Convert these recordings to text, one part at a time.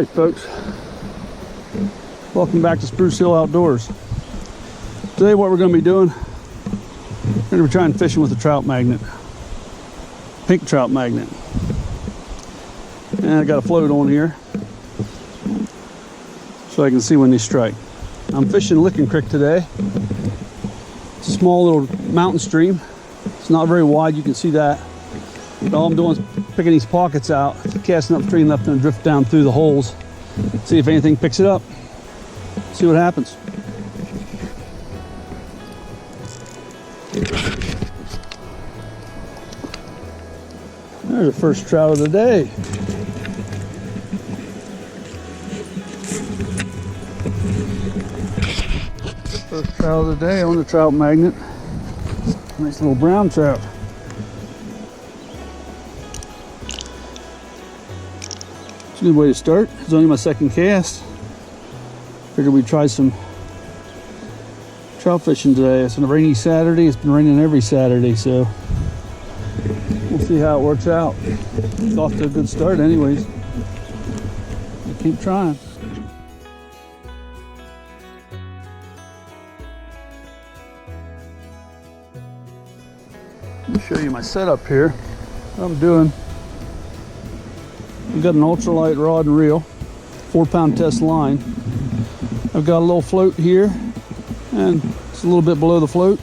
Alright folks, welcome back to Spruce Hill Outdoors. Today what we're going to be doing, we're going to be trying fishing with a trout magnet, pink trout magnet. And I got a float on here so I can see when they strike. I'm fishing Licking Creek today. It's a small little mountain stream. It's not very wide, you can see that. But all I'm doing is picking these pockets out, casting upstream, letting them drift down through the holes. See if anything picks it up. See what happens. There's the first trout of the day. First trout of the day on the trout magnet. Nice little brown trout. It's a good way to start. It's only my second cast. Figured we'd try some trout fishing today. It's a rainy Saturday. It's been raining every Saturday, so we'll see how it works out. It's off to a good start anyways. We'll keep trying. Let me show you my setup here. What I'm doing, I've got an ultralight rod and reel, 4-pound test line. I've got a little float here, and it's a little bit below the float.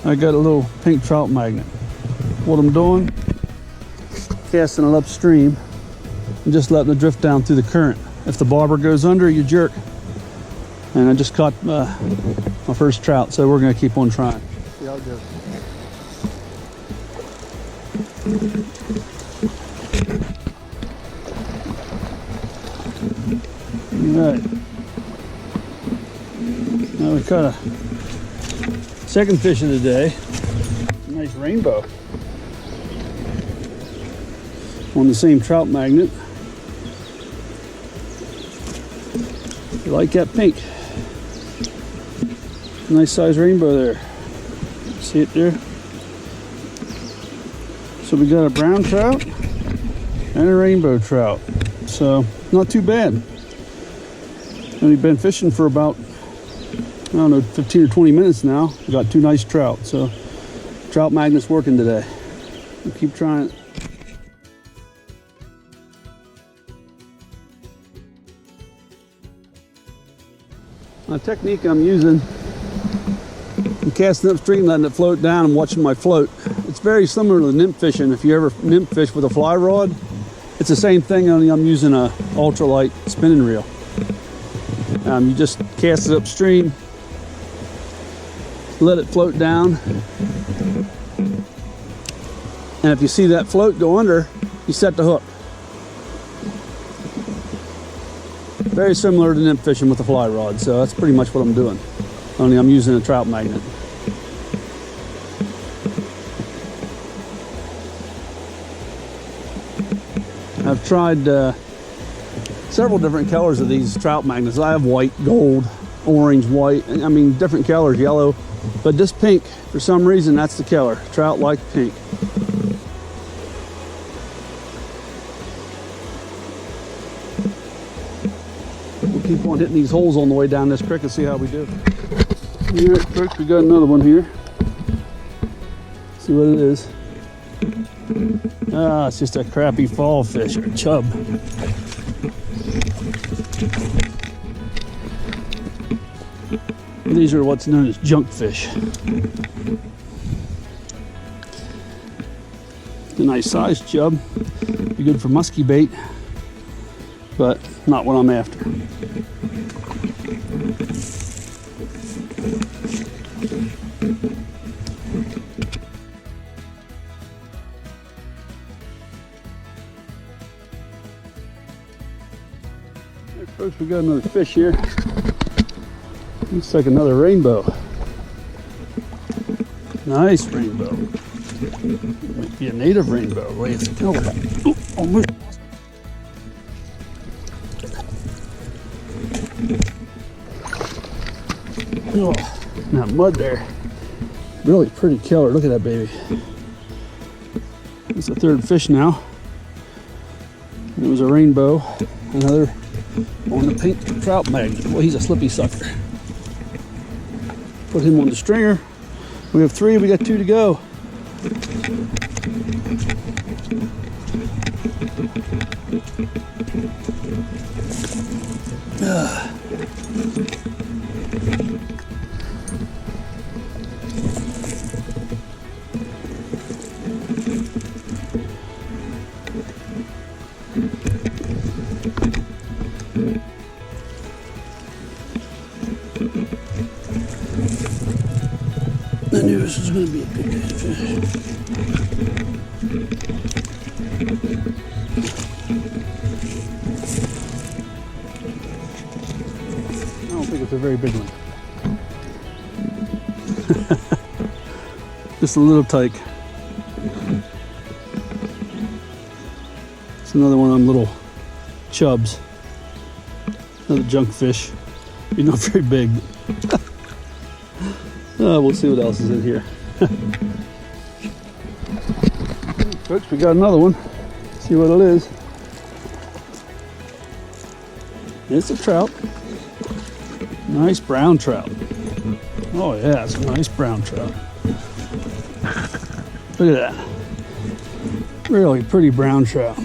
I got a little pink trout magnet. What I'm doing, casting it upstream and just letting it drift down through the current. If the bobber goes under, you jerk. And I just caught my first trout, so we're going to keep on trying. See how it goes. Alright, now we caught a second fish of the day. A nice rainbow on the same trout magnet. You like that pink? Nice size rainbow there. See it there? So we got a brown trout and a rainbow trout. So not too bad. Only been fishing for about, I don't know, 15 or 20 minutes now. We got 2 nice trout. So trout magnet's working today. We'll keep trying it. The technique I'm using, I'm casting upstream, letting it float down and watching my float. It's very similar to nymph fishing. If you ever nymph fish with a fly rod, it's the same thing, only I'm using a ultralight spinning reel. You just cast it upstream, let it float down, and if you see that float go under, you set the hook. Very similar to nymph fishing with a fly rod, so that's pretty much what I'm doing, only I'm using a trout magnet. I've tried several different colors of these trout magnets. I have white, gold, orange, white, and I mean different colors, yellow, but this pink, for some reason, that's the color. Trout like pink. We'll keep on hitting these holes on the way down this creek and see how we do. All right, folks, we got another one here. See what it is. Ah, it's just a crappy fall fish or chub. These are what's known as junk fish. A nice sized chub. Be good for musky bait, but not what I'm after. Hey folks, we got another fish here. Looks like another rainbow. Nice rainbow. Might be a native rainbow. Wait, oh, almost. Oh, that mud there. Really pretty killer. Look at that baby. It's the third fish now. It was a rainbow. Another on the pink trout magnet. Well, he's a slippy sucker. Put him on the stringer. We have 3, we got 2 to go. I knew this was going to be a good fish. I don't think it's a very big one. Just a little tyke. It's another one of them little chubs. Another junk fish. He's not very big. We'll see what else is in here. Folks, we got another one. See what it is. It's a trout. Nice brown trout. Oh yeah, it's a nice brown trout. Look at that. Really pretty brown trout.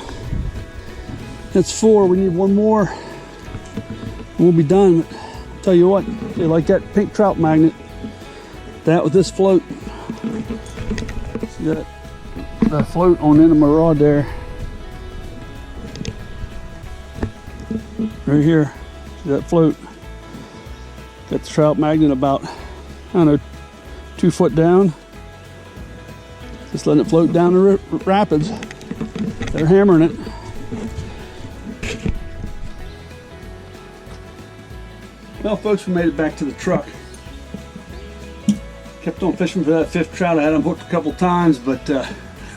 That's 4. We need 1 more. We'll be done. Tell you what, you like that pink trout magnet. That with this float. See that float on the end of my rod there. Right here. See that float. Got the trout magnet about, I don't know, 2 foot down. Just letting it float down the rapids. They're hammering it. Well, folks, we made it back to the truck. Kept on fishing for that 5th trout. I had him hooked a couple times, but I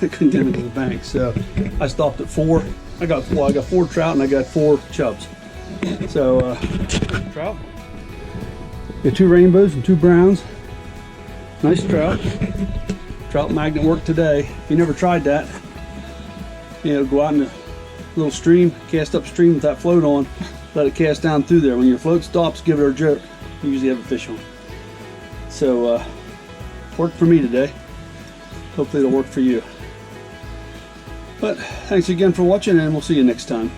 couldn't get him into the bank, so I stopped at 4. I got 4 trout and I got 4 chubs. So trout. Got 2 rainbows and 2 browns. Nice trout. Trout magnet worked today. If you never tried that, you know, go out in a little stream, cast upstream with that float on, let it cast down through there. When your float stops, give it a jerk. You usually have a fish on. So worked for me today. Hopefully it'll work for you. But thanks again for watching, and we'll see you next time.